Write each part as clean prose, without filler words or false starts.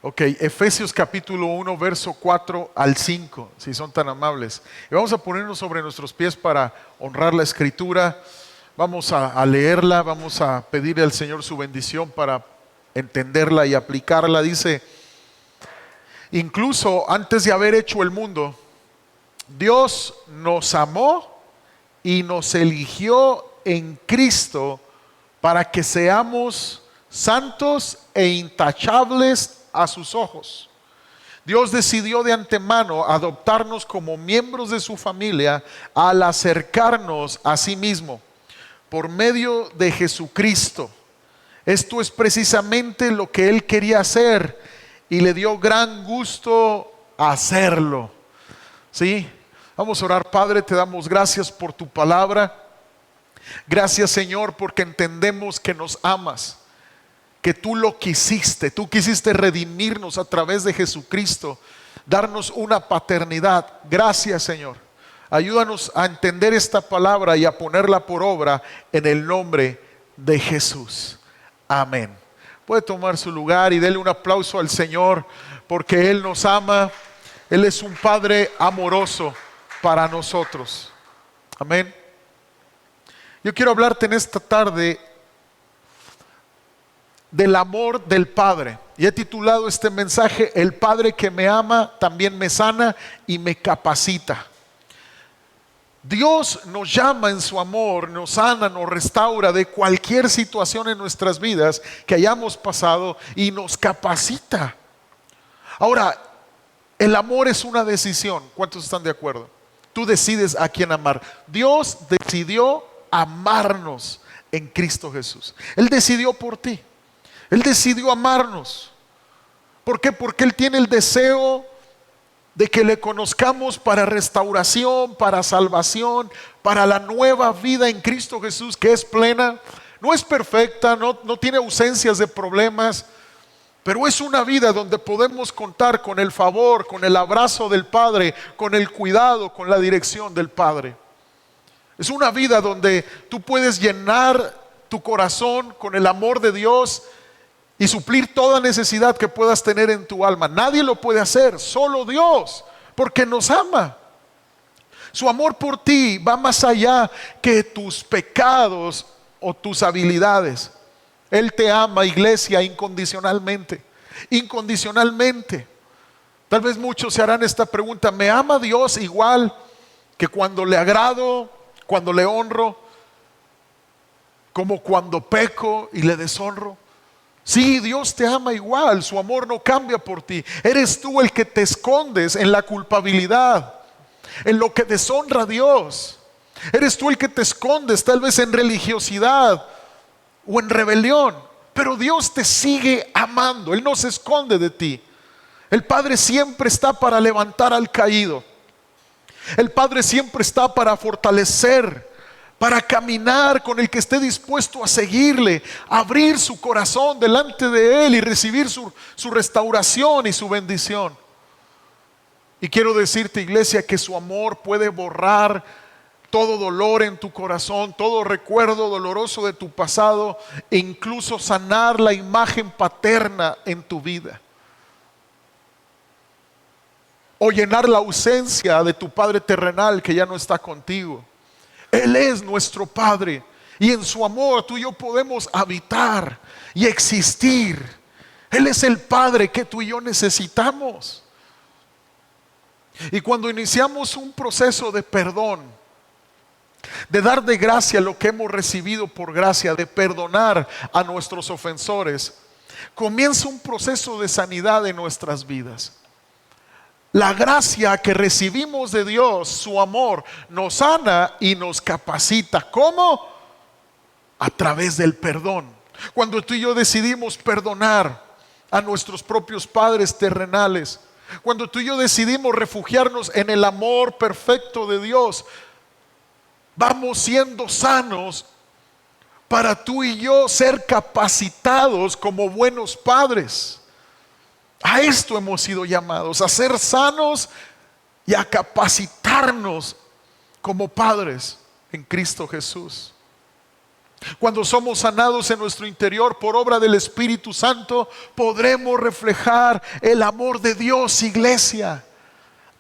Ok, Efesios capítulo 1, verso 4 al 5, si son tan amables. Y vamos a ponernos sobre nuestros pies para honrar la Escritura. Vamos a leerla, vamos a pedirle al Señor su bendición para entenderla y aplicarla. Dice, incluso antes de haber hecho el mundo, Dios nos amó y nos eligió en Cristo para que seamos santos e intachables a sus ojos. Dios decidió de antemano adoptarnos como miembros de su familia al acercarnos a sí mismo por medio de Jesucristo. Esto es precisamente lo que Él quería hacer y le dio gran gusto hacerlo. ¿Sí? Vamos a orar. Padre, te damos gracias por tu palabra. Gracias, Señor, porque entendemos que nos amas, que tú lo quisiste, tú quisiste redimirnos a través de Jesucristo, darnos una paternidad. Gracias, Señor. Ayúdanos a entender esta palabra y a ponerla por obra en el nombre de Jesús. Amén. Puede tomar su lugar y dele un aplauso al Señor porque Él nos ama. Él es un Padre amoroso para nosotros. Amén. Yo quiero hablarte en esta tarde del amor del Padre. Y he titulado este mensaje, El Padre que me ama también me sana y me capacita. Dios nos llama en su amor, nos sana, nos restaura de cualquier situación en nuestras vidas que hayamos pasado y nos capacita. Ahora, el amor es una decisión. ¿Cuántos están de acuerdo? Tú decides a quién amar. Dios decidió amarnos en Cristo Jesús. Él decidió por ti. Él decidió amarnos. ¿Por qué? Porque Él tiene el deseo de que le conozcamos para restauración, para salvación, para la nueva vida en Cristo Jesús, que es plena. No es perfecta, no tiene ausencias de problemas, pero es una vida donde podemos contar con el favor, con el abrazo del Padre, con el cuidado, con la dirección del Padre. Es una vida donde tú puedes llenar tu corazón con el amor de Dios y suplir toda necesidad que puedas tener en tu alma. Nadie lo puede hacer, solo Dios, porque nos ama. Su amor por ti va más allá que tus pecados o tus habilidades. Él te ama, iglesia, incondicionalmente. Incondicionalmente. Tal vez muchos se harán esta pregunta: ¿me ama Dios igual que cuando le agrado, cuando le honro, como cuando peco y le deshonro? Sí, Dios te ama igual, su amor no cambia por ti. Eres tú el que te escondes en la culpabilidad, en lo que deshonra a Dios. Eres tú el que te escondes tal vez en religiosidad o en rebelión, pero Dios te sigue amando. Él no se esconde de ti. El Padre siempre está para levantar al caído. El Padre siempre está para fortalecer, para caminar con el que esté dispuesto a seguirle, abrir su corazón delante de Él y recibir su restauración y su bendición. Y quiero decirte, iglesia, que su amor puede borrar todo dolor en tu corazón, todo recuerdo doloroso de tu pasado e incluso sanar la imagen paterna en tu vida. O llenar la ausencia de tu Padre terrenal que ya no está contigo. Él es nuestro Padre y en su amor tú y yo podemos habitar y existir. Él es el Padre que tú y yo necesitamos. Y cuando iniciamos un proceso de perdón, de dar de gracia lo que hemos recibido por gracia, de perdonar a nuestros ofensores, comienza un proceso de sanidad en nuestras vidas. La gracia que recibimos de Dios, su amor, nos sana y nos capacita. ¿Cómo? A través del perdón. Cuando tú y yo decidimos perdonar a nuestros propios padres terrenales, cuando tú y yo decidimos refugiarnos en el amor perfecto de Dios, vamos siendo sanos para tú y yo ser capacitados como buenos padres. A esto hemos sido llamados, a ser sanos y a capacitarnos como padres en Cristo Jesús. Cuando somos sanados en nuestro interior por obra del Espíritu Santo, podremos reflejar el amor de Dios, iglesia.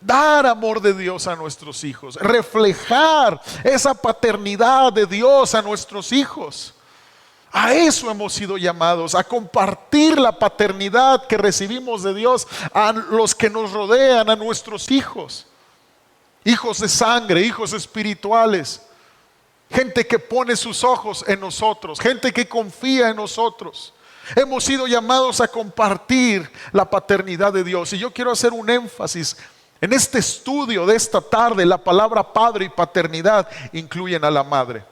Dar amor de Dios a nuestros hijos, reflejar esa paternidad de Dios a nuestros hijos. A eso hemos sido llamados, a compartir la paternidad que recibimos de Dios a los que nos rodean, a nuestros hijos. Hijos de sangre, hijos espirituales. Gente que pone sus ojos en nosotros, gente que confía en nosotros. Hemos sido llamados a compartir la paternidad de Dios. Y yo quiero hacer un énfasis en este estudio de esta tarde. La palabra padre y paternidad incluyen a la madre.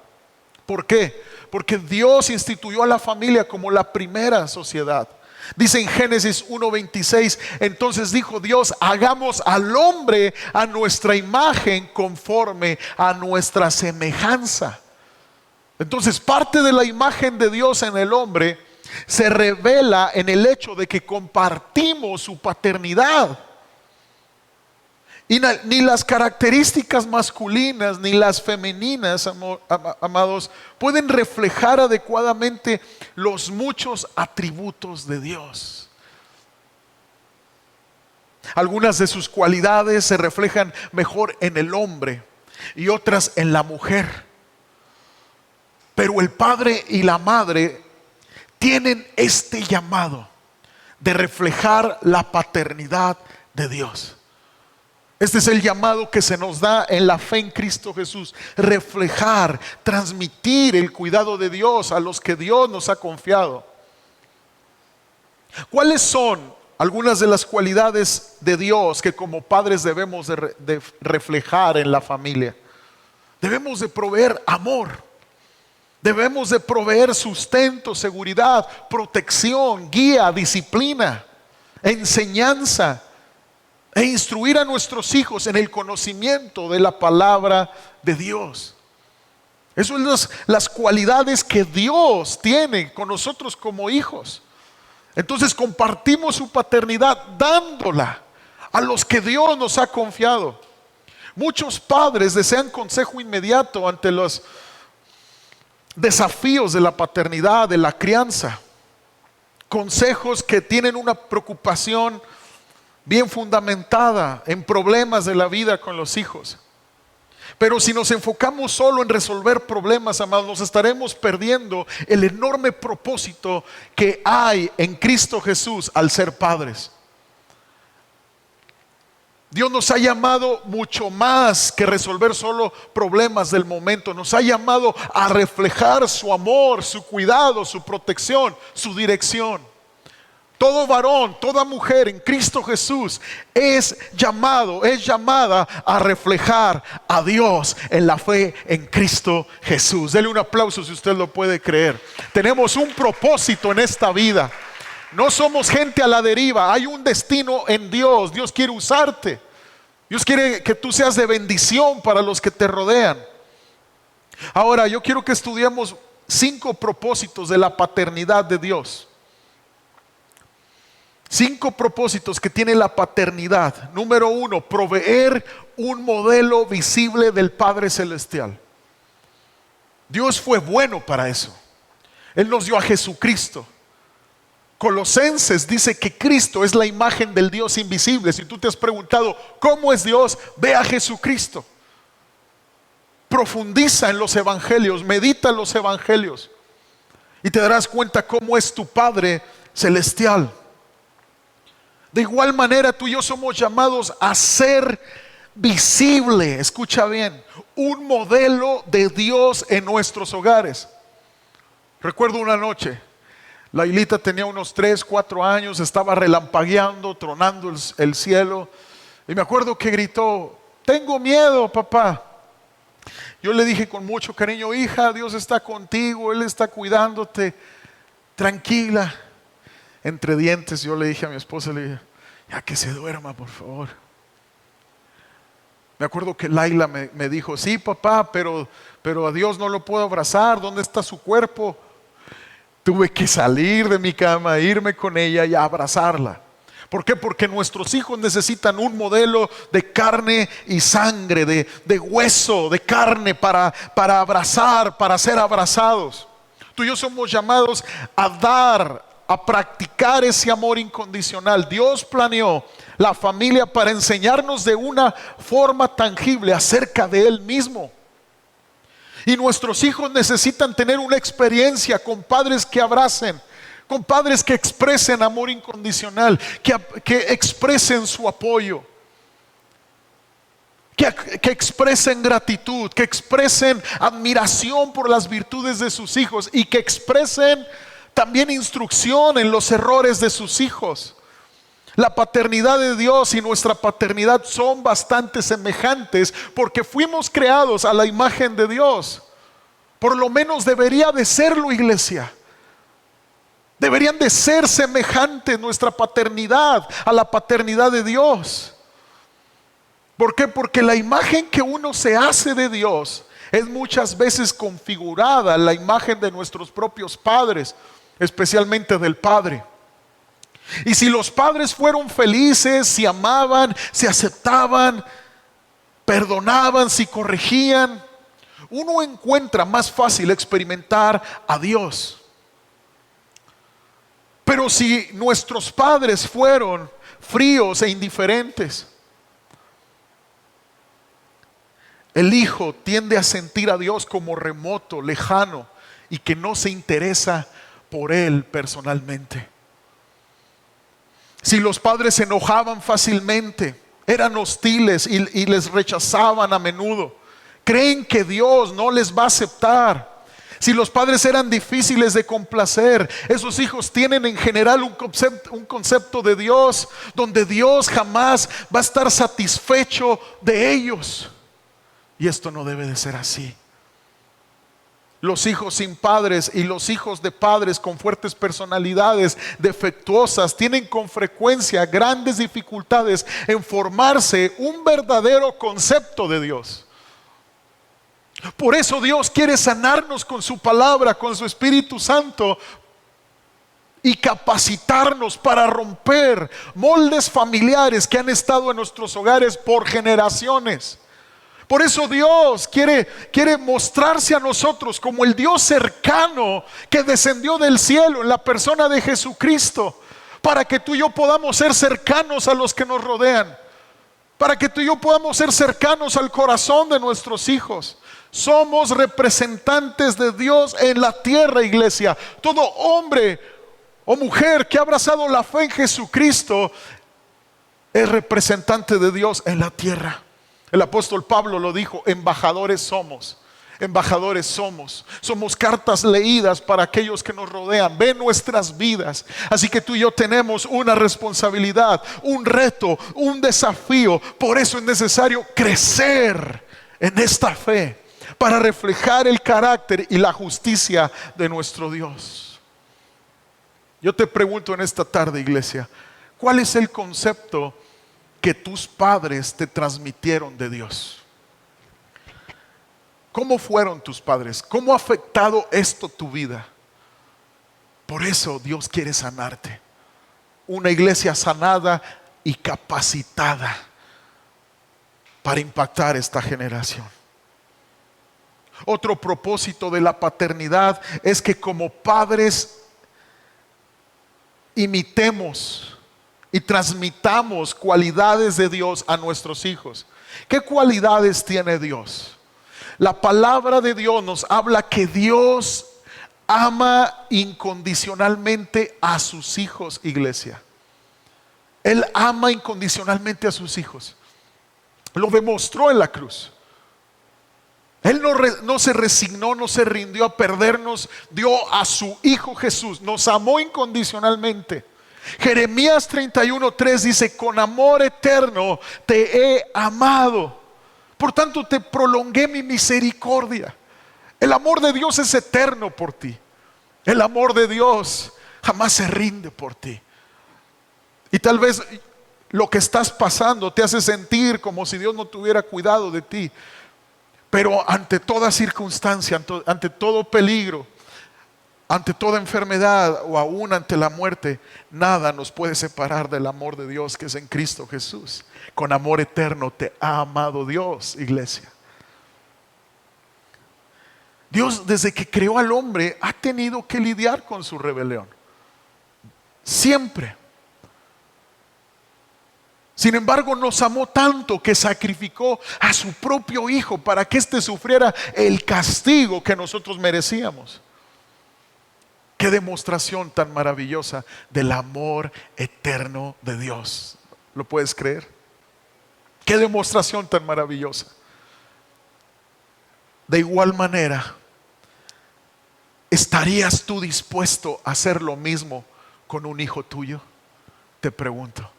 ¿Por qué? Porque Dios instituyó a la familia como la primera sociedad. Dice en Génesis 1:26, entonces dijo Dios, hagamos al hombre a nuestra imagen conforme a nuestra semejanza. Entonces parte de la imagen de Dios en el hombre se revela en el hecho de que compartimos su paternidad. Y ni las características masculinas ni las femeninas, amados, pueden reflejar adecuadamente los muchos atributos de Dios. Algunas de sus cualidades se reflejan mejor en el hombre y otras en la mujer. Pero el padre y la madre tienen este llamado de reflejar la paternidad de Dios. Este es el llamado que se nos da en la fe en Cristo Jesús. Reflejar, transmitir el cuidado de Dios a los que Dios nos ha confiado. ¿Cuáles son algunas de las cualidades de Dios que como padres debemos de reflejar en la familia? Debemos de proveer amor. Debemos de proveer sustento, seguridad, protección, guía, disciplina, enseñanza. E instruir a nuestros hijos en el conocimiento de la palabra de Dios. Esas son las cualidades que Dios tiene con nosotros como hijos. Entonces compartimos su paternidad dándola a los que Dios nos ha confiado. Muchos padres desean consejo inmediato ante los desafíos de la paternidad, de la crianza. Consejos que tienen una preocupación bien fundamentada en problemas de la vida con los hijos. Pero si nos enfocamos solo en resolver problemas, amados, nos estaremos perdiendo el enorme propósito que hay en Cristo Jesús al ser padres. Dios nos ha llamado mucho más que resolver solo problemas del momento. Nos ha llamado a reflejar su amor, su cuidado, su protección, su dirección. Todo varón, toda mujer en Cristo Jesús es llamada a reflejar a Dios en la fe en Cristo Jesús. Dele un aplauso si usted lo puede creer. Tenemos un propósito en esta vida. No somos gente a la deriva. Hay un destino en Dios. Dios quiere usarte. Dios quiere que tú seas de bendición para los que te rodean. Ahora, yo quiero que estudiemos 5 propósitos de la paternidad de Dios. 5 propósitos que tiene la paternidad. Número 1, proveer un modelo visible del Padre Celestial. Dios fue bueno para eso. Él nos dio a Jesucristo. Colosenses dice que Cristo es la imagen del Dios invisible. Si tú te has preguntado ¿cómo es Dios? Ve a Jesucristo. Profundiza en los evangelios, medita en los evangelios y te darás cuenta cómo es tu Padre Celestial. De igual manera tú y yo somos llamados a ser visible, escucha bien, un modelo de Dios en nuestros hogares. Recuerdo una noche, Lailita tenía unos 3, 4 años, estaba relampagueando, tronando el cielo, y me acuerdo que gritó: tengo miedo, papá. Yo le dije con mucho cariño: hija, Dios está contigo, Él está cuidándote, tranquila. Entre dientes yo le dije a mi esposa, le dije: ya que se duerma, por favor. Me acuerdo que Laila me dijo: sí, papá, pero a Dios no lo puedo abrazar, ¿dónde está su cuerpo? Tuve que salir de mi cama, irme con ella y abrazarla. ¿Por qué? Porque nuestros hijos necesitan un modelo de carne y sangre, de hueso, de carne para abrazar, para ser abrazados. Tú y yo somos llamados a dar, a practicar ese amor incondicional. Dios planeó la familia para enseñarnos de una forma tangible acerca de Él mismo. Y nuestros hijos necesitan tener una experiencia con padres que abracen, con padres que expresen amor incondicional, que expresen su apoyo, que expresen gratitud, que expresen admiración por las virtudes de sus hijos y que expresen también instrucción en los errores de sus hijos. La paternidad de Dios y nuestra paternidad son bastante semejantes porque fuimos creados a la imagen de Dios. Por lo menos debería de serlo, iglesia. Deberían de ser semejantes nuestra paternidad a la paternidad de Dios. ¿Por qué? Porque la imagen que uno se hace de Dios es muchas veces configurada a la imagen de nuestros propios padres, especialmente del Padre. Y si los padres fueron felices, si amaban, si aceptaban, perdonaban, si corregían, uno encuentra más fácil experimentar a Dios. Pero si nuestros padres fueron fríos e indiferentes, el hijo tiende a sentir a Dios como remoto, lejano y que no se interesa por él personalmente. Si los padres se enojaban fácilmente, eran hostiles y les rechazaban a menudo, creen que Dios no les va a aceptar. Si los padres eran difíciles de complacer, esos hijos tienen en general un concepto de Dios donde Dios jamás va a estar satisfecho de ellos. Y esto no debe de ser así. Los hijos sin padres y los hijos de padres con fuertes personalidades defectuosas tienen con frecuencia grandes dificultades en formarse un verdadero concepto de Dios. Por eso Dios quiere sanarnos con su palabra, con su Espíritu Santo y capacitarnos para romper moldes familiares que han estado en nuestros hogares por generaciones. Por eso Dios quiere mostrarse a nosotros como el Dios cercano que descendió del cielo en la persona de Jesucristo, para que tú y yo podamos ser cercanos a los que nos rodean, para que tú y yo podamos ser cercanos al corazón de nuestros hijos. Somos representantes de Dios en la tierra, iglesia. Todo hombre o mujer que ha abrazado la fe en Jesucristo es representante de Dios en la tierra. El apóstol Pablo lo dijo: embajadores somos. Embajadores somos cartas leídas para aquellos que nos rodean, ven nuestras vidas. Así que tú y yo tenemos una responsabilidad, un reto, un desafío. Por eso es necesario crecer en esta fe para reflejar el carácter y la justicia de nuestro Dios. Yo te pregunto en esta tarde, iglesia, ¿cuál es el concepto que tus padres te transmitieron de Dios? ¿Cómo fueron tus padres? ¿Cómo ha afectado esto tu vida? Por eso Dios quiere sanarte. Una iglesia sanada y capacitada para impactar esta generación. Otro propósito de la paternidad es que como padres imitemos y transmitamos cualidades de Dios a nuestros hijos. ¿Qué cualidades tiene Dios? La palabra de Dios nos habla que Dios ama incondicionalmente a sus hijos, iglesia. Él ama incondicionalmente a sus hijos. Lo demostró en la cruz. Él no se resignó, no se rindió a perdernos, dio a su Hijo Jesús, nos amó incondicionalmente. Jeremías 31:3 dice: con amor eterno te he amado, por tanto te prolongué mi misericordia. El amor de Dios es eterno por ti. El amor de Dios jamás se rinde por ti. Y tal vez lo que estás pasando te hace sentir como si Dios no tuviera cuidado de ti. Pero ante toda circunstancia, ante todo peligro, ante toda enfermedad o aún ante la muerte, nada nos puede separar del amor de Dios que es en Cristo Jesús. Con amor eterno te ha amado Dios, iglesia. Dios, desde que creó al hombre, ha tenido que lidiar con su rebelión. Siempre. Sin embargo, nos amó tanto que sacrificó a su propio Hijo para que éste sufriera el castigo que nosotros merecíamos. Qué demostración tan maravillosa del amor eterno de Dios. ¿Lo puedes creer? Qué demostración tan maravillosa. De igual manera, ¿estarías tú dispuesto a hacer lo mismo con un hijo tuyo? Te pregunto.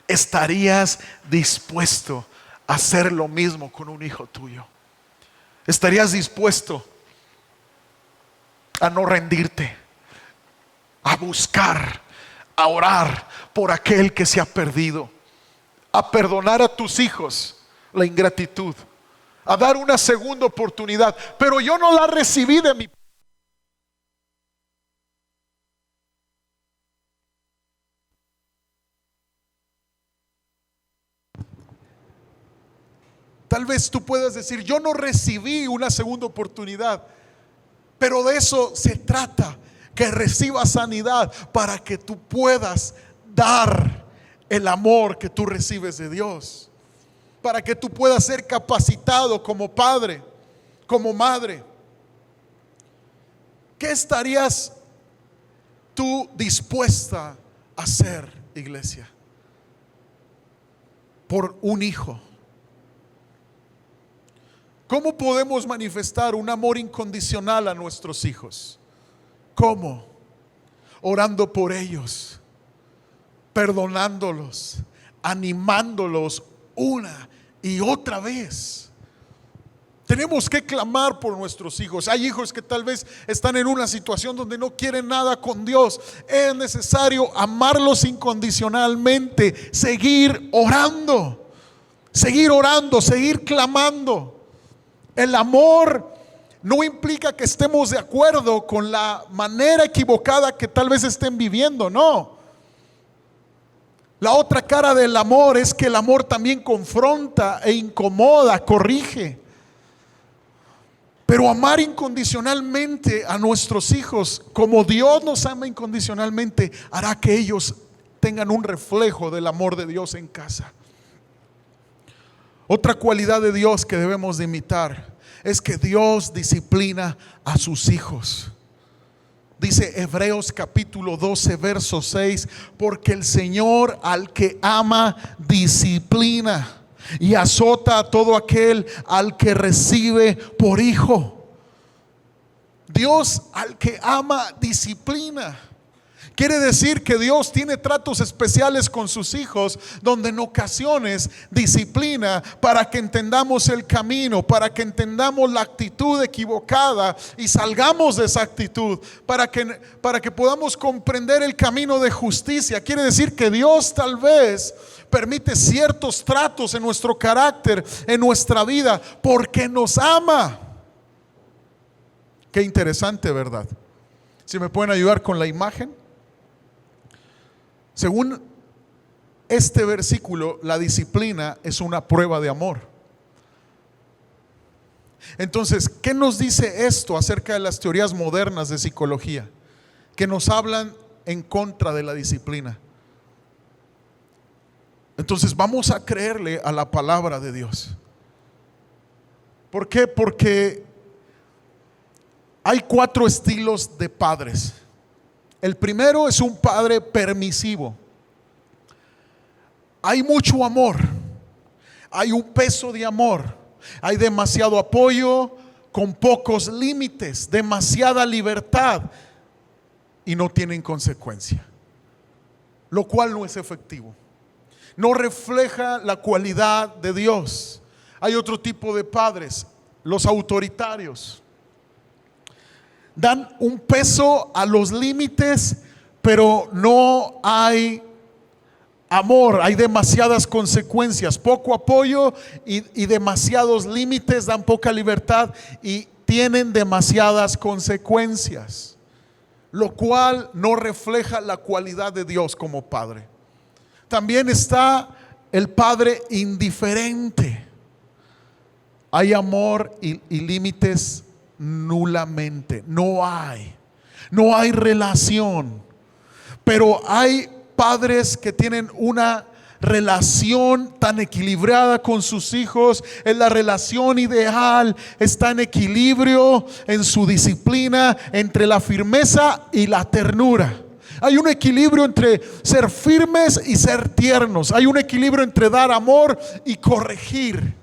¿Estarías dispuesto a hacer lo mismo con un hijo tuyo? ¿Estarías dispuesto a no rendirte, a buscar, a orar por aquel que se ha perdido, a perdonar a tus hijos la ingratitud, a dar una segunda oportunidad? Pero yo no la recibí de mi... Tal vez tú puedas decir, yo no recibí una segunda oportunidad, pero de eso se trata, que recibas sanidad para que tú puedas dar el amor que tú recibes de Dios, para que tú puedas ser capacitado como padre, como madre. ¿Qué estarías tú dispuesta a hacer, iglesia, por un hijo? ¿Cómo podemos manifestar un amor incondicional a nuestros hijos? ¿Cómo? Orando por ellos, perdonándolos, animándolos una y otra vez. Tenemos que clamar por nuestros hijos. Hay hijos que tal vez están en una situación donde no quieren nada con Dios. Es necesario amarlos incondicionalmente, seguir orando, seguir clamando. El amor no implica que estemos de acuerdo con la manera equivocada que tal vez estén viviendo, no. La otra cara del amor es que el amor también confronta e incomoda, corrige. Pero amar incondicionalmente a nuestros hijos, como Dios nos ama incondicionalmente, hará que ellos tengan un reflejo del amor de Dios en casa. Otra cualidad de Dios que debemos de imitar es que Dios disciplina a sus hijos. Dice Hebreos capítulo 12 verso 6, porque el Señor al que ama disciplina y azota a todo aquel al que recibe por hijo. Dios al que ama disciplina. Quiere decir que Dios tiene tratos especiales con sus hijos, donde en ocasiones disciplina para que entendamos el camino, para que entendamos la actitud equivocada y salgamos de esa actitud, para que podamos comprender el camino de justicia. Quiere decir que Dios tal vez permite ciertos tratos en nuestro carácter, en nuestra vida, porque nos ama. Qué interesante, ¿verdad? Si me pueden ayudar con la imagen. Según este versículo, la disciplina es una prueba de amor. Entonces, ¿qué nos dice esto acerca de las teorías modernas de psicología que nos hablan en contra de la disciplina? Entonces vamos a creerle a la palabra de Dios. ¿Por qué? Porque hay 4 estilos de padres. El primero es un padre permisivo. Hay mucho amor, hay un peso de amor, hay demasiado apoyo con pocos límites, demasiada libertad y no tienen consecuencia, lo cual no es efectivo, no refleja la cualidad de Dios. Hay otro tipo de padres, los autoritarios. Dan un peso a los límites, pero no hay amor, hay demasiadas consecuencias, poco apoyo y demasiados límites, dan poca libertad y tienen demasiadas consecuencias, lo cual no refleja la cualidad de Dios como Padre. También está el padre indiferente. Hay amor y límites, nulamente. No hay relación. Pero hay padres que tienen una relación tan equilibrada con sus hijos. Es la relación ideal, está en equilibrio en su disciplina, entre la firmeza y la ternura. Hay un equilibrio entre ser firmes y ser tiernos. Hay un equilibrio entre dar amor y corregir.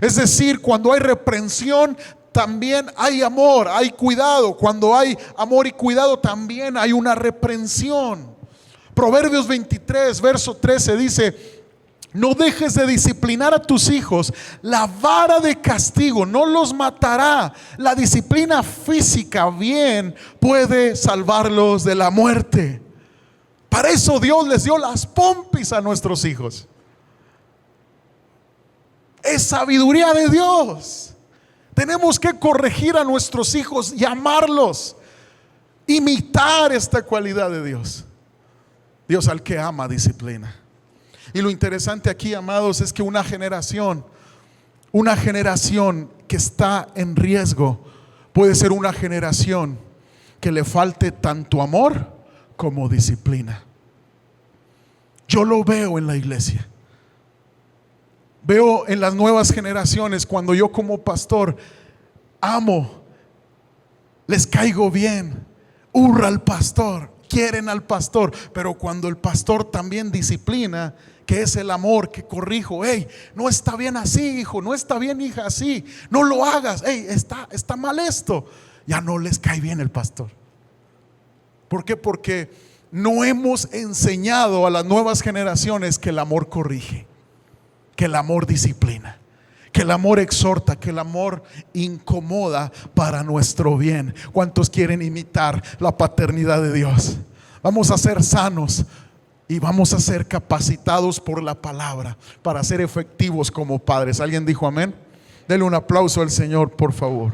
Es decir, cuando hay reprensión, también hay amor, hay cuidado. Cuando hay amor y cuidado, también hay una reprensión. Proverbios 23, verso 13 dice: no dejes de disciplinar a tus hijos. La vara de castigo no los matará. La disciplina física bien puede salvarlos de la muerte. Para eso Dios les dio las pompis a nuestros hijos. Es sabiduría de Dios. Tenemos que corregir a nuestros hijos y amarlos, imitar esta cualidad de Dios. Dios al que ama disciplina. Y lo interesante aquí, amados, es que una generación que está en riesgo puede ser una generación que le falte tanto amor como disciplina. Yo lo veo en la iglesia. Veo en las nuevas generaciones, cuando yo como pastor amo, les caigo bien, hurra al pastor, quieren al pastor, pero cuando el pastor también disciplina, que es el amor, que corrijo: hey, no está bien así, hijo, no está bien, hija, así, no lo hagas, hey, está mal esto, ya no les cae bien el pastor. ¿Por qué? Porque no hemos enseñado a las nuevas generaciones que el amor corrige, que el amor disciplina, que el amor exhorta, que el amor incomoda para nuestro bien. ¿Cuántos quieren imitar la paternidad de Dios? Vamos a ser sanos y vamos a ser capacitados por la palabra para ser efectivos como padres. ¿Alguien dijo amén? Denle un aplauso al Señor, por favor.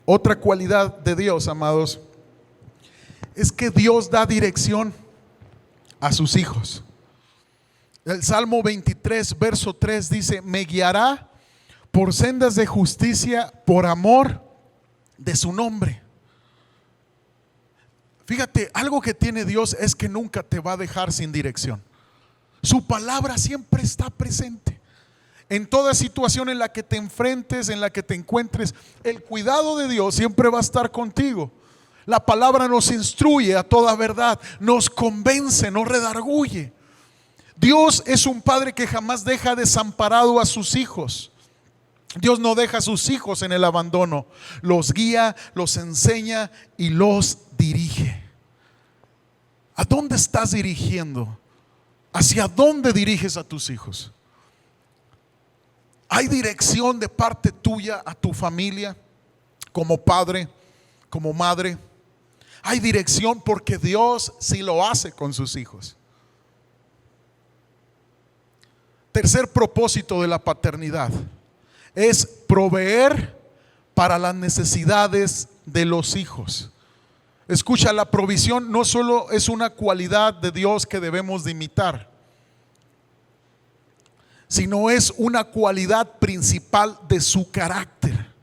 Otra cualidad de Dios, amados, es que Dios da dirección a sus hijos. El Salmo 23, verso 3 dice: me guiará por sendas de justicia por amor de su nombre. Fíjate, algo que tiene Dios es que nunca te va a dejar sin dirección. Su palabra siempre está presente. En toda situación en la que te enfrentes, en la que te encuentres, el cuidado de Dios siempre va a estar contigo. La palabra nos instruye a toda verdad, nos convence, nos redarguye. Dios es un padre que jamás deja desamparado a sus hijos. Dios no deja a sus hijos en el abandono. Los guía, los enseña y los dirige. ¿A dónde estás dirigiendo? ¿Hacia dónde diriges a tus hijos? ¿Hay dirección de parte tuya a tu familia como padre, como madre? Hay dirección porque Dios sí lo hace con sus hijos. Tercer propósito de la paternidad es proveer para las necesidades de los hijos. Escucha, la provisión no solo es una cualidad de Dios que debemos de imitar, sino es una cualidad principal de su carácter.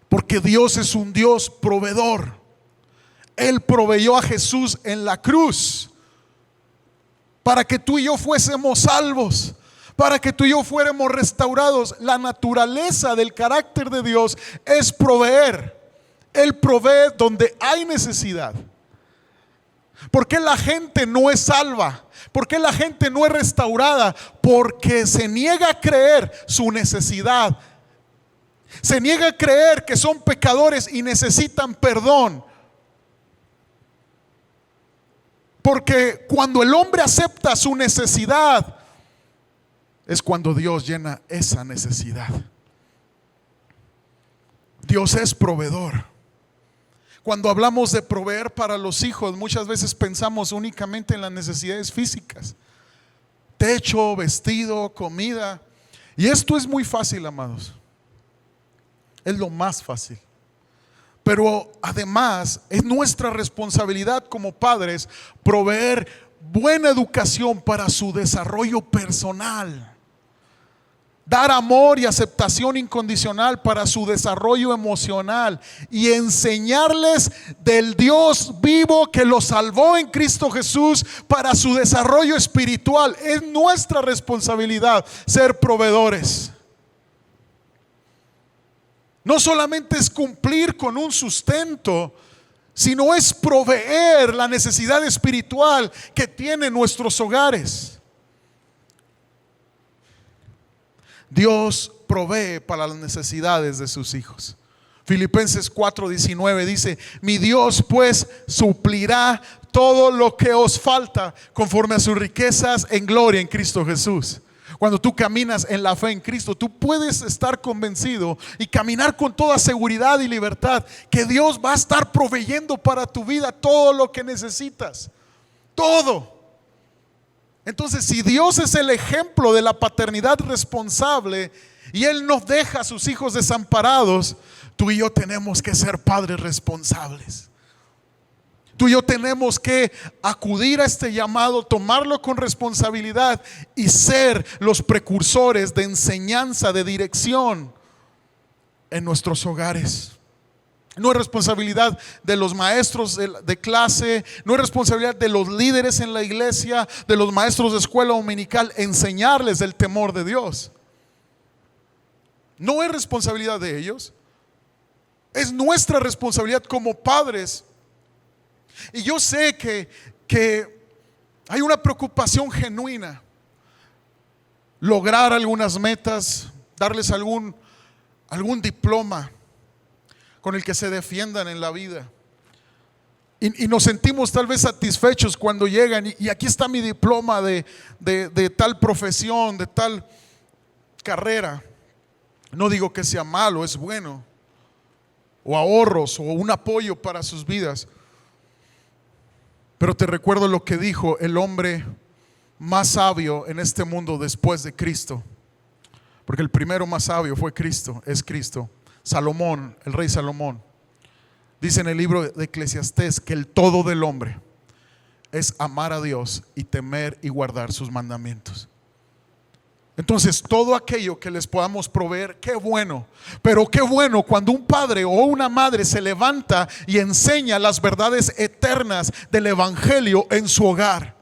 Porque Dios es un Dios proveedor. Él proveyó a Jesús en la cruz para que tú y yo fuésemos salvos, para que tú y yo fuéramos restaurados. La naturaleza del carácter de Dios es proveer. Él provee donde hay necesidad. ¿Por qué la gente no es salva? ¿Por qué la gente no es restaurada? Porque se niega a creer su necesidad. Se niega a creer que son pecadores y necesitan perdón. Porque cuando el hombre acepta su necesidad, es cuando Dios llena esa necesidad. Dios es proveedor. Cuando hablamos de proveer para los hijos, muchas veces pensamos únicamente en las necesidades físicas: techo, vestido, comida. Y esto es muy fácil, amados. Es lo más fácil. Pero además es nuestra responsabilidad como padres proveer buena educación para su desarrollo personal. Dar amor y aceptación incondicional para su desarrollo emocional y enseñarles del Dios vivo que los salvó en Cristo Jesús para su desarrollo espiritual. Es nuestra responsabilidad ser proveedores. No solamente es cumplir con un sustento, sino es proveer la necesidad espiritual que tienen nuestros hogares. Dios provee para las necesidades de sus hijos. Filipenses 4:19 dice: mi Dios pues suplirá todo lo que os falta conforme a sus riquezas en gloria en Cristo Jesús. Cuando tú caminas en la fe en Cristo, tú puedes estar convencido y caminar con toda seguridad y libertad que Dios va a estar proveyendo para tu vida todo lo que necesitas. Todo. Entonces, si Dios es el ejemplo de la paternidad responsable y Él nos deja a sus hijos desamparados, tú y yo tenemos que ser padres responsables. Tú y yo tenemos que acudir a este llamado, tomarlo con responsabilidad y ser los precursores de enseñanza, de dirección en nuestros hogares. No es responsabilidad de los maestros de clase, no es responsabilidad de los líderes en la iglesia, de los maestros de escuela dominical, enseñarles el temor de Dios. No es responsabilidad de ellos, es nuestra responsabilidad como padres. Y yo sé que hay una preocupación genuina, lograr algunas metas, darles algún diploma con el que se defiendan en la vida. Y nos sentimos tal vez satisfechos cuando llegan y aquí está mi diploma de tal profesión, de tal carrera. No digo que sea malo, es bueno. O ahorros o un apoyo para sus vidas. Pero te recuerdo lo que dijo el hombre más sabio en este mundo después de Cristo. Porque el primero más sabio fue Cristo, es Cristo. Salomón, el rey Salomón, dice en el libro de Eclesiastés que el todo del hombre es amar a Dios y temer y guardar sus mandamientos. Entonces, todo aquello que les podamos proveer, qué bueno. Pero qué bueno cuando un padre o una madre se levanta y enseña las verdades eternas del evangelio en su hogar.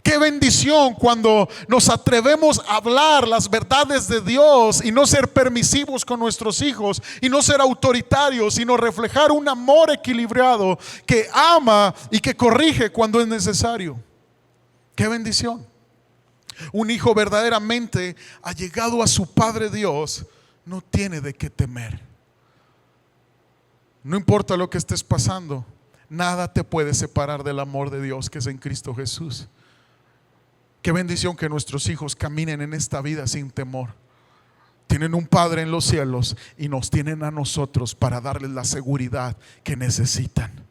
Qué bendición cuando nos atrevemos a hablar las verdades de Dios y no ser permisivos con nuestros hijos y no ser autoritarios, sino reflejar un amor equilibrado que ama y que corrige cuando es necesario. Qué bendición. Un hijo verdaderamente allegado a su Padre Dios no tiene de qué temer. No importa lo que estés pasando, nada te puede separar del amor de Dios que es en Cristo Jesús. Qué bendición que nuestros hijos caminen en esta vida sin temor. Tienen un Padre en los cielos y nos tienen a nosotros para darles la seguridad que necesitan.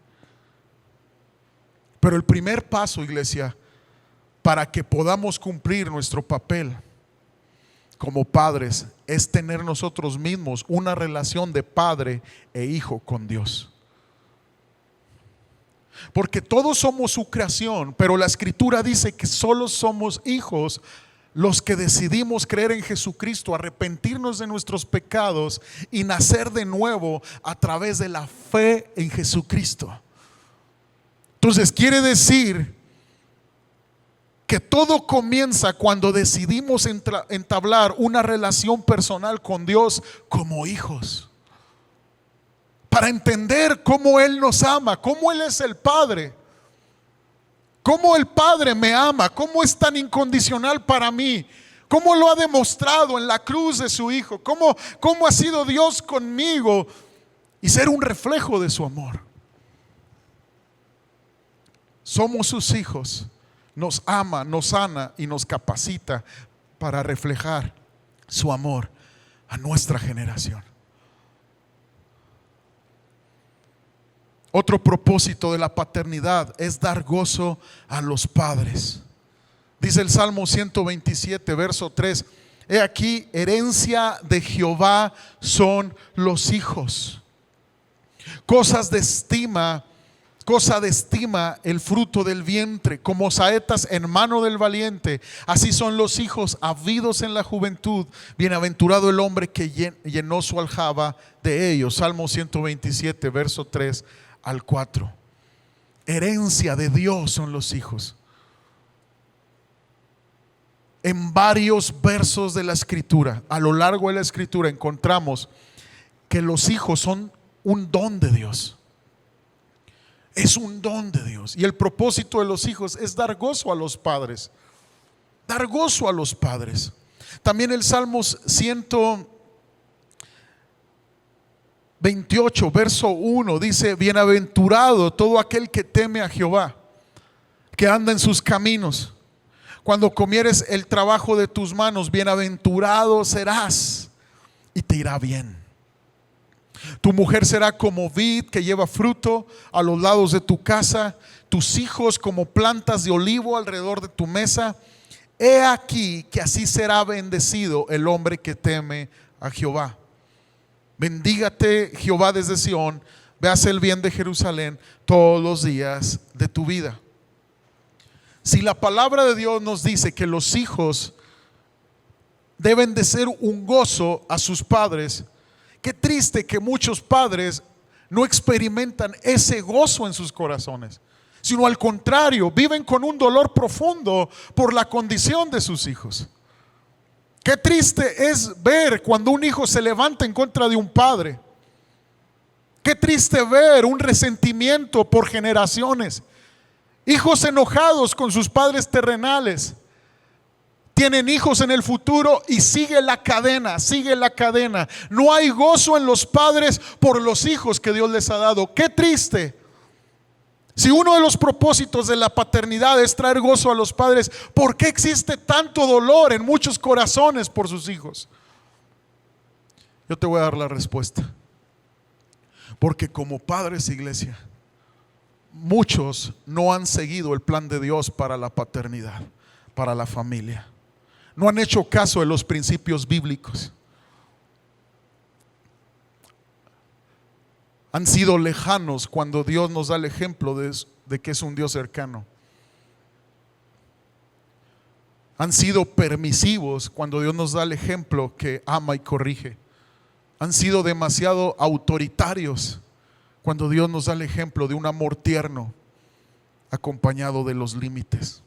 Pero el primer paso, iglesia, para que podamos cumplir nuestro papel como padres es tener nosotros mismos una relación de padre e hijo con Dios. Porque todos somos su creación, pero la escritura dice que solo somos hijos los que decidimos creer en Jesucristo, arrepentirnos de nuestros pecados y nacer de nuevo a través de la fe en Jesucristo. Entonces quiere decir que todo comienza cuando decidimos entablar una relación personal con Dios como hijos. Para entender cómo Él nos ama, cómo Él es el Padre, cómo el Padre me ama, cómo es tan incondicional para mí, cómo lo ha demostrado en la cruz de su Hijo, cómo ha sido Dios conmigo y ser un reflejo de su amor. Somos sus hijos, nos ama, nos sana y nos capacita para reflejar su amor a nuestra generación. Otro propósito de la paternidad es dar gozo a los padres. Dice el Salmo 127, verso 3: he aquí, herencia de Jehová son los hijos, cosas de estima Cosa de estima el fruto del vientre, como saetas en mano del valiente. Así son los hijos habidos en la juventud. Bienaventurado el hombre que llenó su aljaba de ellos. Salmo 127, verso 3 al 4. Herencia de Dios son los hijos. En varios versos de la escritura, a lo largo de la escritura, encontramos que los hijos son un don de Dios. Es un don de Dios. Y el propósito de los hijos es dar gozo a los padres. Dar gozo a los padres. También el Salmos 128, verso 1 dice: bienaventurado todo aquel que teme a Jehová, que anda en sus caminos. Cuando comieres el trabajo de tus manos, bienaventurado serás y te irá bien. Tu mujer será como vid que lleva fruto a los lados de tu casa, tus hijos como plantas de olivo alrededor de tu mesa. He aquí que así será bendecido el hombre que teme a Jehová. Bendígate Jehová desde Sión, veas el bien de Jerusalén todos los días de tu vida. Si la palabra de Dios nos dice que los hijos deben de ser un gozo a sus padres, qué triste que muchos padres no experimentan ese gozo en sus corazones, sino al contrario, viven con un dolor profundo por la condición de sus hijos. Qué triste es ver cuando un hijo se levanta en contra de un padre. Qué triste ver un resentimiento por generaciones. Hijos enojados con sus padres terrenales. Tienen hijos en el futuro y sigue la cadena, sigue la cadena. No hay gozo en los padres por los hijos que Dios les ha dado. Qué triste. Si uno de los propósitos de la paternidad es traer gozo a los padres, ¿por qué existe tanto dolor en muchos corazones por sus hijos? Yo te voy a dar la respuesta. Porque como padres, iglesia, muchos no han seguido el plan de Dios para la paternidad, para la familia. No han hecho caso de los principios bíblicos. Han sido lejanos cuando Dios nos da el ejemplo de que es un Dios cercano. Han sido permisivos cuando Dios nos da el ejemplo que ama y corrige. Han sido demasiado autoritarios cuando Dios nos da el ejemplo de un amor tierno acompañado de los límites.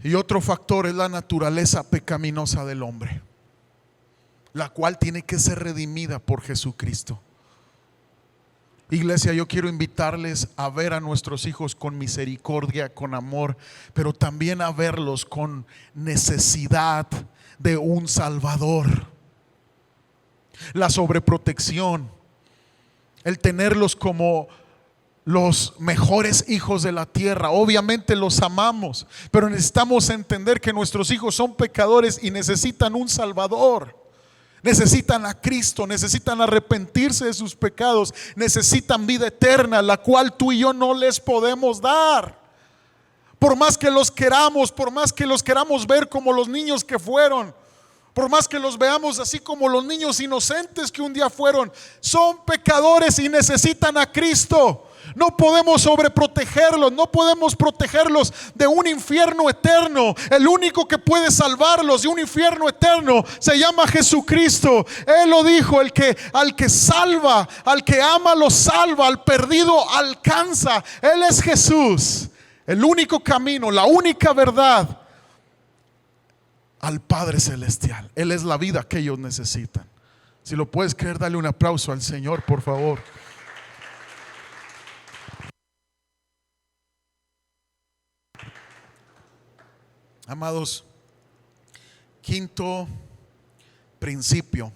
Y otro factor es la naturaleza pecaminosa del hombre, la cual tiene que ser redimida por Jesucristo. Iglesia, yo quiero invitarles a ver a nuestros hijos con misericordia, con amor, pero también a verlos con necesidad de un Salvador. La sobreprotección, el tenerlos como los mejores hijos de la tierra, obviamente los amamos, pero necesitamos entender que nuestros hijos son pecadores y necesitan un Salvador. Necesitan a Cristo, necesitan arrepentirse de sus pecados, necesitan vida eterna, la cual tú y yo no les podemos dar. Por más que los queramos, por más que los queramos ver como los niños que fueron, por más que los veamos así como los niños inocentes que un día fueron, son pecadores y necesitan a Cristo. No podemos sobreprotegerlos, no podemos protegerlos de un infierno eterno. El único que puede salvarlos de un infierno eterno se llama Jesucristo. Él lo dijo: al que salva, al que ama lo salva, al perdido alcanza. Él es Jesús, el único camino, la única verdad al Padre Celestial. Él es la vida que ellos necesitan. Si lo puedes creer, dale un aplauso al Señor, por favor. Amados, quinto principio,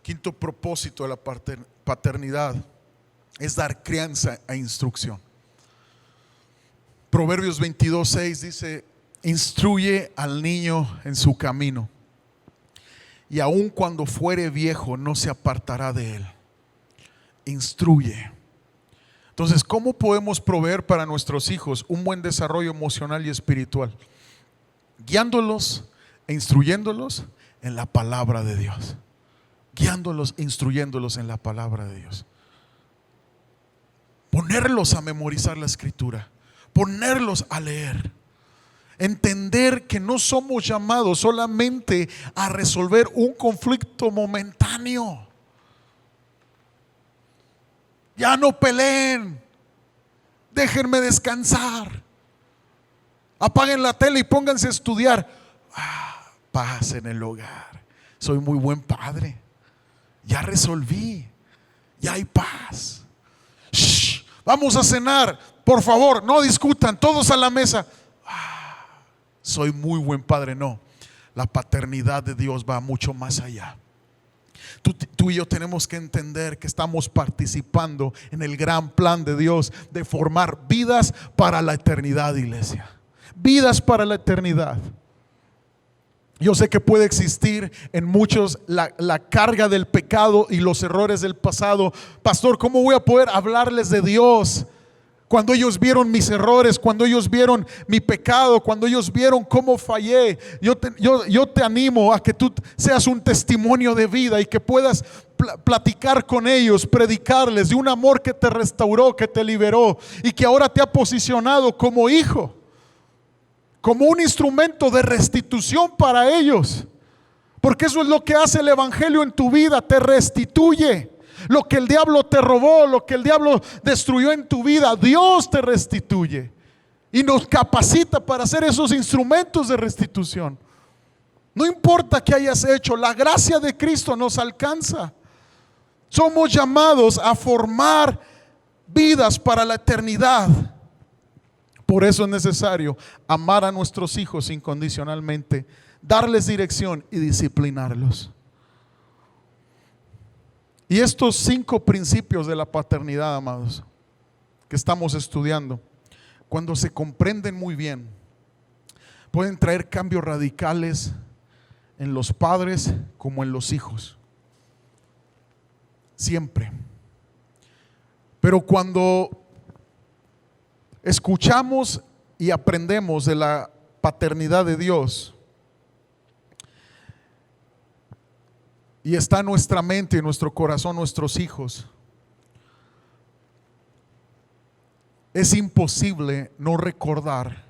quinto propósito de la paternidad es dar crianza e instrucción. Proverbios 22:6 dice: instruye al niño en su camino, y aun cuando fuere viejo no se apartará de él. Instruye. Entonces, ¿cómo podemos proveer para nuestros hijos un buen desarrollo emocional y espiritual? Guiándolos e instruyéndolos en la palabra de Dios. Guiándolos e instruyéndolos en la palabra de Dios. ponerlos a memorizar la escritura, ponerlos a leer. Entender que no somos llamados solamente a resolver un conflicto momentáneo. Ya no peleen, déjenme descansar, apaguen la tele y pónganse a estudiar. Paz en el hogar, soy muy buen padre, ya resolví, ya hay paz. Shh, vamos a cenar, por favor, no discutan, todos a la mesa. Soy muy buen padre. No, la paternidad de Dios va mucho más allá. Tú y yo tenemos que entender que estamos participando en el gran plan de Dios de formar vidas para la eternidad, iglesia. Vidas para la eternidad. Yo sé que puede existir en muchos la carga del pecado y los errores del pasado. Pastor, ¿cómo voy a poder hablarles de Dios cuando ellos vieron mis errores, cuando ellos vieron mi pecado, cuando ellos vieron cómo fallé? Yo te animo a que tú seas un testimonio de vida y que puedas platicar con ellos, predicarles de un amor que te restauró, que te liberó y que ahora te ha posicionado como hijo, como un instrumento de restitución para ellos. Porque eso es lo que hace el evangelio en tu vida, te restituye. Lo que el diablo te robó, lo que el diablo destruyó en tu vida, Dios te restituye y nos capacita para ser esos instrumentos de restitución. No importa qué hayas hecho, la gracia de Cristo nos alcanza. Somos llamados a formar vidas para la eternidad. Por eso es necesario amar a nuestros hijos incondicionalmente, darles dirección y disciplinarlos. Y estos 5 principios de la paternidad, amados, que estamos estudiando, cuando se comprenden muy bien, pueden traer cambios radicales en los padres como en los hijos. Siempre. Pero cuando escuchamos y aprendemos de la paternidad de Dios, y está en nuestra mente y en nuestro corazón nuestros hijos, es imposible no recordar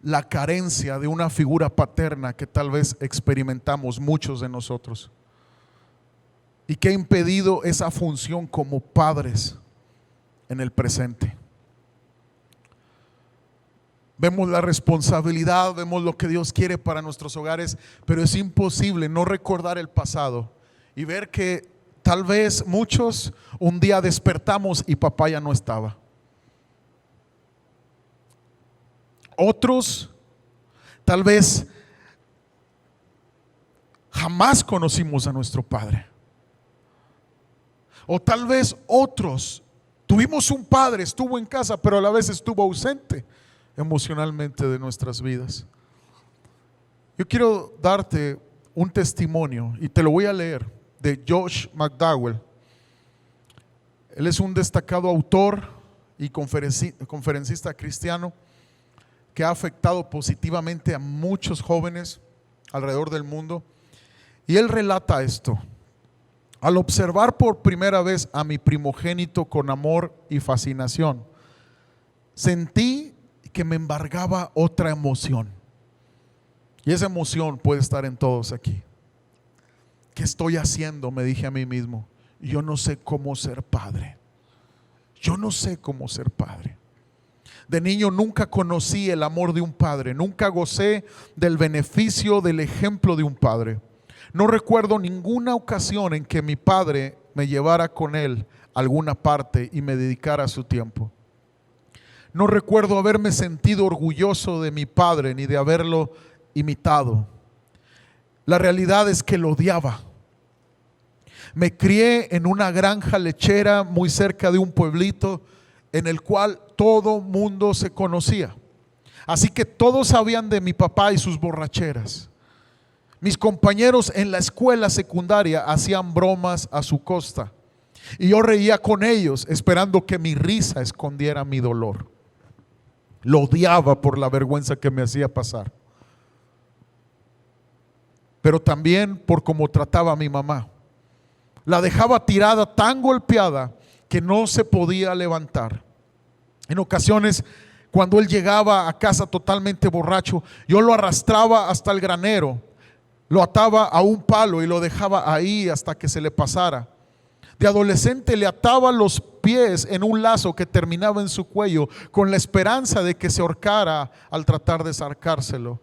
la carencia de una figura paterna que tal vez experimentamos muchos de nosotros y que ha impedido esa función como padres en el presente. Vemos la responsabilidad, vemos lo que Dios quiere para nuestros hogares, pero es imposible no recordar el pasado y ver que tal vez muchos un día despertamos y papá ya no estaba. Otros tal vez jamás conocimos a nuestro padre. O tal vez otros tuvimos un padre, estuvo en casa, pero a la vez estuvo ausente emocionalmente de nuestras vidas. Yo quiero darte un testimonio y te lo voy a leer de Josh McDowell. Él es un destacado autor y conferencista cristiano que ha afectado positivamente a muchos jóvenes alrededor del mundo. Y él relata esto: al observar por primera vez a mi primogénito con amor y fascinación, sentí que me embargaba otra emoción. Y esa emoción puede estar en todos aquí. ¿Qué estoy haciendo?, me dije a mí mismo. Yo no sé cómo ser padre. Yo no sé cómo ser padre. De niño nunca conocí el amor de un padre. Nunca gocé del beneficio del ejemplo de un padre. No recuerdo ninguna ocasión en que mi padre me llevara con él a alguna parte y me dedicara su tiempo. No recuerdo haberme sentido orgulloso de mi padre ni de haberlo imitado. La realidad es que lo odiaba. Me crié en una granja lechera muy cerca de un pueblito en el cual todo mundo se conocía. Así que todos sabían de mi papá y sus borracheras. Mis compañeros en la escuela secundaria hacían bromas a su costa y yo reía con ellos esperando que mi risa escondiera mi dolor. Lo odiaba por la vergüenza que me hacía pasar, pero también por cómo trataba a mi mamá. La dejaba tirada tan golpeada que no se podía levantar. En ocasiones, cuando él llegaba a casa totalmente borracho, yo lo arrastraba hasta el granero, lo ataba a un palo y lo dejaba ahí hasta que se le pasara. De adolescente le ataba los pies en un lazo que terminaba en su cuello, con la esperanza de que se ahorcara al tratar de sacárselo.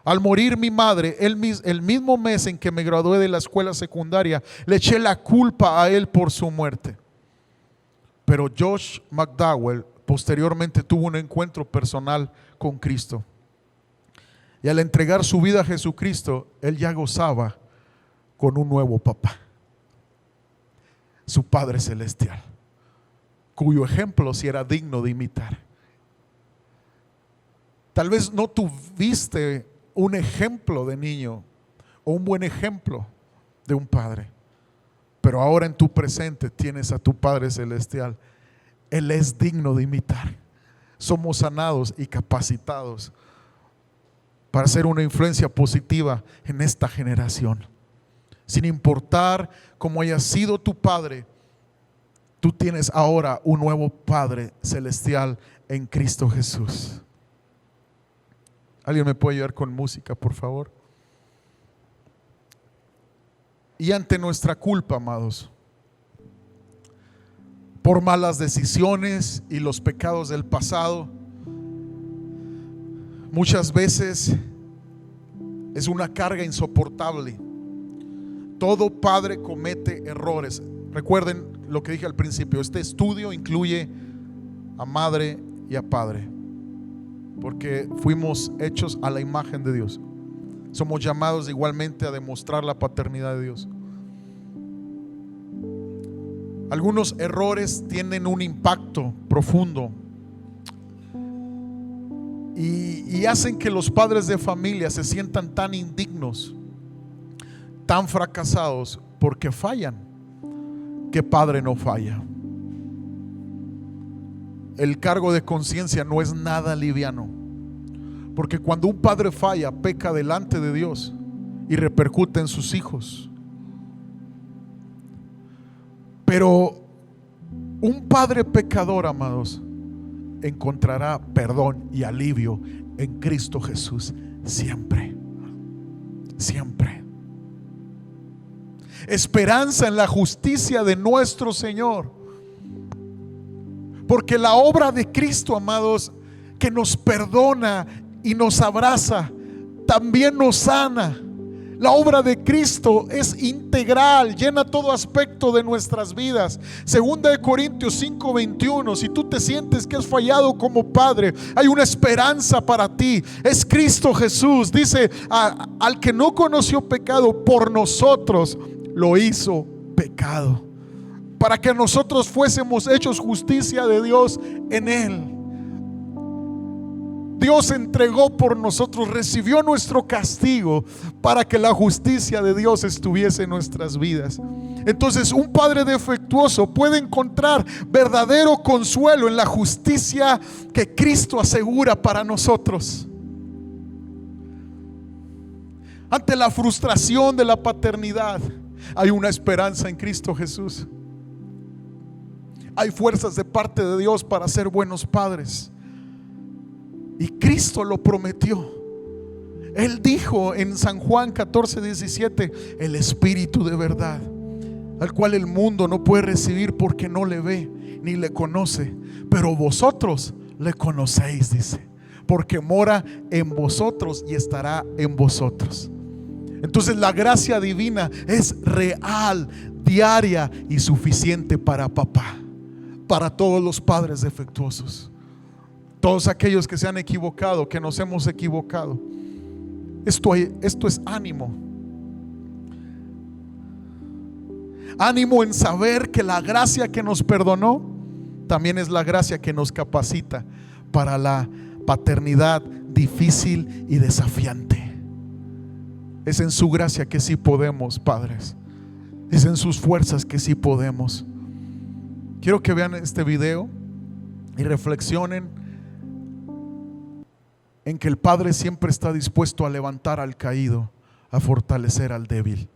Al morir mi madre, el mismo mes en que me gradué de la escuela secundaria, le eché la culpa a él por su muerte. Pero Josh McDowell posteriormente tuvo un encuentro personal con Cristo. Y al entregar su vida a Jesucristo, él ya gozaba con un nuevo papá, su Padre Celestial, cuyo ejemplo sí era digno de imitar. Tal vez no tuviste un ejemplo de niño o un buen ejemplo de un padre, pero ahora en tu presente tienes a tu Padre Celestial. Él es digno de imitar. Somos sanados y capacitados para ser una influencia positiva en esta generación. Sin importar cómo haya sido tu padre, tú tienes ahora un nuevo Padre Celestial en Cristo Jesús. ¿Alguien me puede ayudar con música, por favor? Y ante nuestra culpa, amados, por malas decisiones y los pecados del pasado, muchas veces es una carga insoportable. Todo padre comete errores. Recuerden lo que dije al principio, este estudio incluye a madre y a padre, porque fuimos hechos a la imagen de Dios. Somos llamados igualmente a demostrar la paternidad de Dios. Algunos errores tienen un impacto profundo y hacen que los padres de familia se sientan tan indignos, tan fracasados, porque fallan. ¿Qué padre no falla? El cargo de conciencia no es nada liviano, porque cuando un padre falla, peca delante de Dios y repercute en sus hijos. Pero un padre pecador, amados, encontrará perdón y alivio en Cristo Jesús siempre, siempre. Esperanza en la justicia de nuestro Señor, porque la obra de Cristo, amados, que nos perdona y nos abraza, también nos sana. La obra de Cristo es integral, llena todo aspecto de nuestras vidas. Segunda de Corintios 5:21. Si tú te sientes que has fallado como padre, hay una esperanza para ti. Es Cristo Jesús. Dice, al que no conoció pecado, por nosotros lo hizo pecado, para que nosotros fuésemos hechos justicia de Dios en él. Dios entregó por nosotros, recibió nuestro castigo para que la justicia de Dios estuviese en nuestras vidas. Entonces, un padre defectuoso puede encontrar verdadero consuelo en la justicia que Cristo asegura para nosotros. Ante la frustración de la paternidad, hay una esperanza en Cristo Jesús. Hay fuerzas de parte de Dios para ser buenos padres. Y Cristo lo prometió. Él dijo en San Juan 14:17: el Espíritu de verdad, al cual el mundo no puede recibir porque no le ve ni le conoce, pero vosotros le conocéis, dice, porque mora en vosotros y estará en vosotros. Entonces la gracia divina es real, diaria y suficiente para papá, para todos los padres defectuosos, todos aquellos que se han equivocado, que nos hemos equivocado. Esto es ánimo. Ánimo en saber que la gracia que nos perdonó también es la gracia que nos capacita para la paternidad difícil y desafiante. Es en su gracia que sí podemos, padres. Es en sus fuerzas que sí podemos. Quiero que vean este video y reflexionen en que el Padre siempre está dispuesto a levantar al caído, a fortalecer al débil.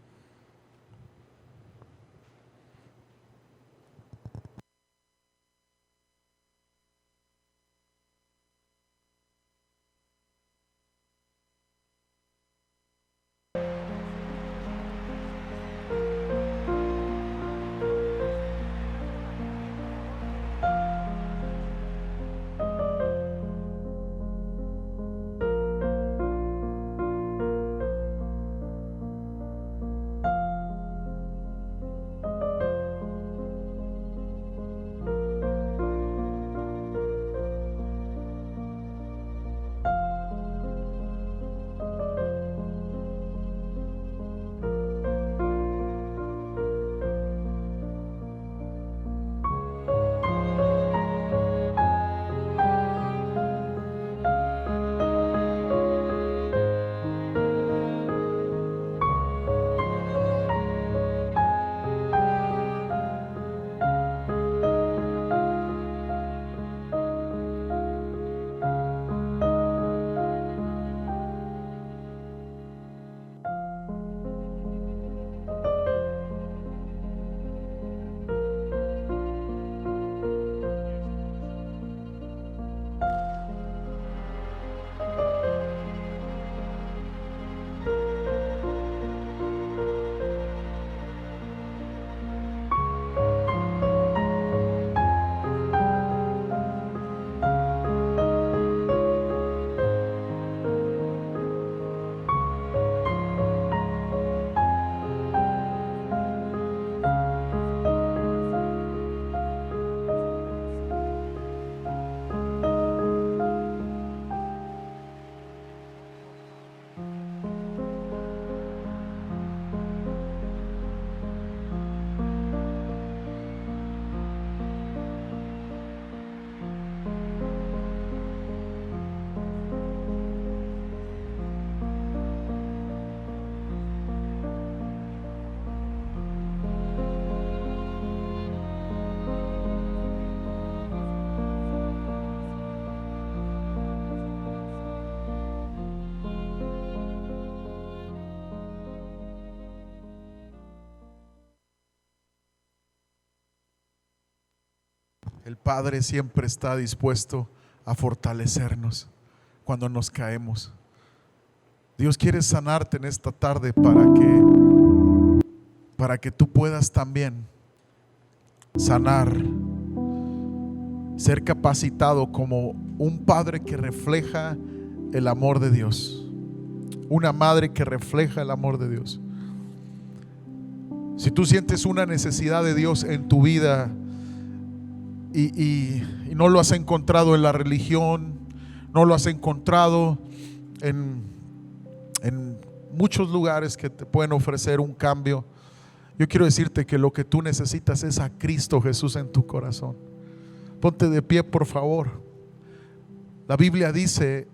El Padre siempre está dispuesto a fortalecernos cuando nos caemos. Dios quiere sanarte en esta tarde para que tú puedas también sanar, ser capacitado como un padre que refleja el amor de Dios, una madre que refleja el amor de Dios. Si tú sientes una necesidad de Dios en tu vida y no lo has encontrado en la religión, no lo has encontrado en muchos lugares que te pueden ofrecer un cambio, yo quiero decirte que lo que tú necesitas es a Cristo Jesús en tu corazón. Ponte de pie, por favor. La Biblia dice,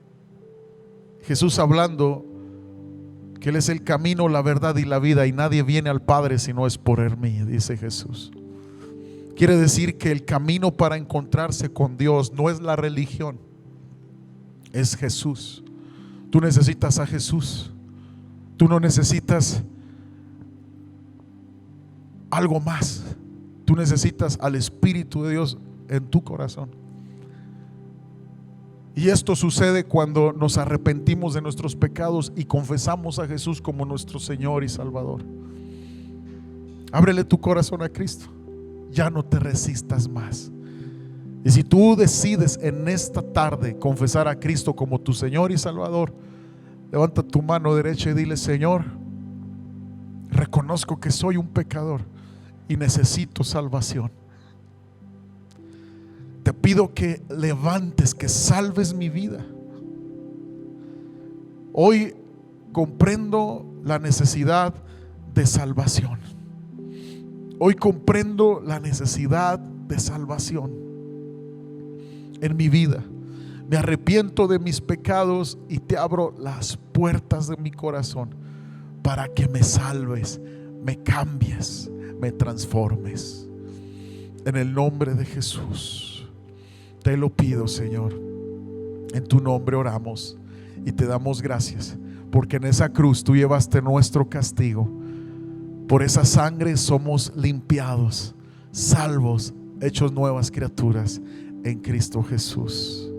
Jesús hablando, que Él es el camino, la verdad y la vida, y nadie viene al Padre si no es por Él mí, dice Jesús. Quiere decir que el camino para encontrarse con Dios no es la religión, es Jesús. Tú necesitas a Jesús. Tú no necesitas algo más. Tú necesitas al Espíritu de Dios en tu corazón. Y esto sucede cuando nos arrepentimos de nuestros pecados y confesamos a Jesús como nuestro Señor y Salvador. Ábrele tu corazón a Cristo. Ya no te resistas más. Y si tú decides en esta tarde confesar a Cristo como tu Señor y Salvador, levanta tu mano derecha y dile: Señor, reconozco que soy un pecador y necesito salvación. Te pido que levantes, que salves mi vida. Hoy comprendo la necesidad de salvación. Hoy comprendo la necesidad de salvación en mi vida. Me arrepiento de mis pecados y te abro las puertas de mi corazón para que me salves, me cambies, me transformes. En el nombre de Jesús te lo pido, Señor. En tu nombre oramos y te damos gracias, porque en esa cruz tú llevaste nuestro castigo. Por esa sangre somos limpiados, salvos, hechos nuevas criaturas en Cristo Jesús.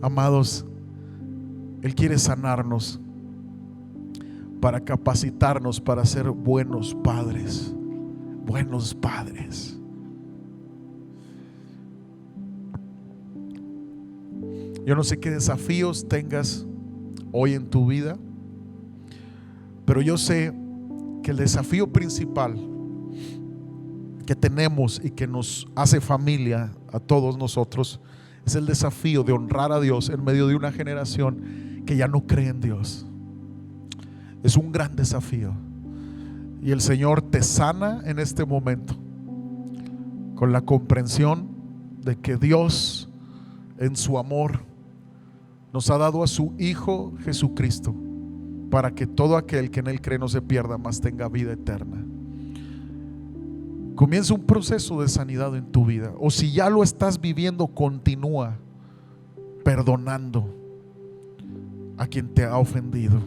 Amados, Él quiere sanarnos para capacitarnos para ser buenos padres. Buenos padres. Yo no sé qué desafíos tengas hoy en tu vida, pero yo sé que el desafío principal que tenemos y que nos hace familia a todos nosotros es el desafío de honrar a Dios en medio de una generación que ya no cree en Dios. Es un gran desafío, y el Señor te sana en este momento con la comprensión de que Dios en su amor nos ha dado a su Hijo Jesucristo para que todo aquel que en Él cree no se pierda, mas tenga vida eterna. Comienza un proceso de sanidad en tu vida, o si ya lo estás viviendo, continúa perdonando a quien te ha ofendido.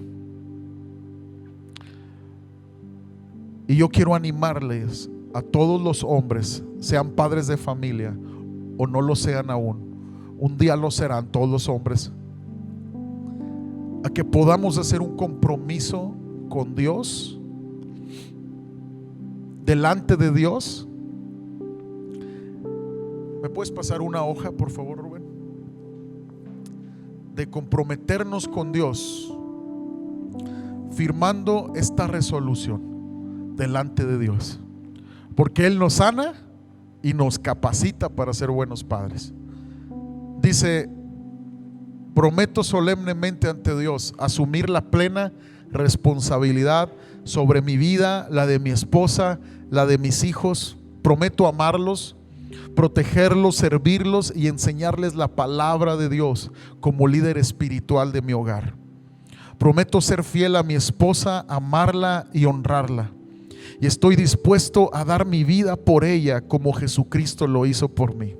Y yo quiero animarles a todos los hombres, sean padres de familia o no lo sean aún, un día lo serán todos los hombres, a que podamos hacer un compromiso con Dios, delante de Dios. ¿Me puedes pasar una hoja, por favor, Rubén? De comprometernos con Dios, firmando esta resolución delante de Dios, porque Él nos sana y nos capacita para ser buenos padres. Dice: prometo solemnemente ante Dios asumir la plena responsabilidad sobre mi vida, la de mi esposa, la de mis hijos. Prometo amarlos, protegerlos, servirlos y enseñarles la palabra de Dios como líder espiritual de mi hogar. Prometo ser fiel a mi esposa, amarla y honrarla. Y estoy dispuesto a dar mi vida por ella como Jesucristo lo hizo por mí.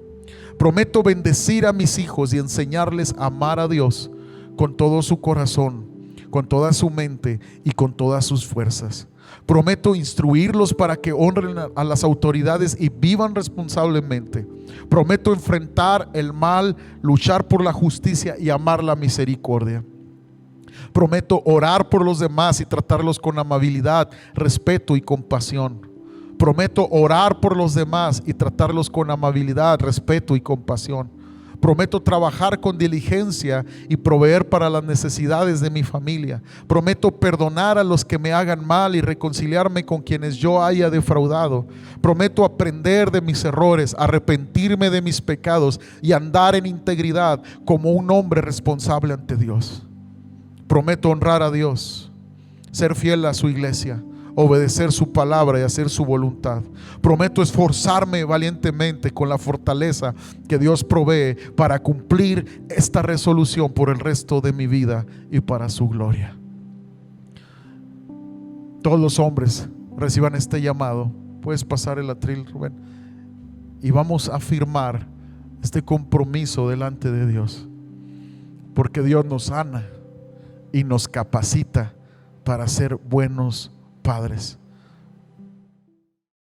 Prometo bendecir a mis hijos y enseñarles a amar a Dios con todo su corazón, con toda su mente y con todas sus fuerzas. Prometo instruirlos para que honren a las autoridades y vivan responsablemente. Prometo enfrentar el mal, luchar por la justicia y amar la misericordia. Prometo orar por los demás y tratarlos con amabilidad, respeto y compasión. Prometo orar por los demás y tratarlos con amabilidad, respeto y compasión. Prometo trabajar con diligencia y proveer para las necesidades de mi familia. Prometo perdonar a los que me hagan mal y reconciliarme con quienes yo haya defraudado. Prometo aprender de mis errores, arrepentirme de mis pecados y andar en integridad como un hombre responsable ante Dios. Prometo honrar a Dios, ser fiel a su iglesia, obedecer su palabra y hacer su voluntad. Prometo esforzarme valientemente con la fortaleza que Dios provee para cumplir esta resolución por el resto de mi vida y para su gloria. Todos los hombres reciban este llamado. Puedes pasar el atril, Rubén, y vamos a firmar este compromiso delante de Dios, porque Dios nos sana y nos capacita para ser buenos padres.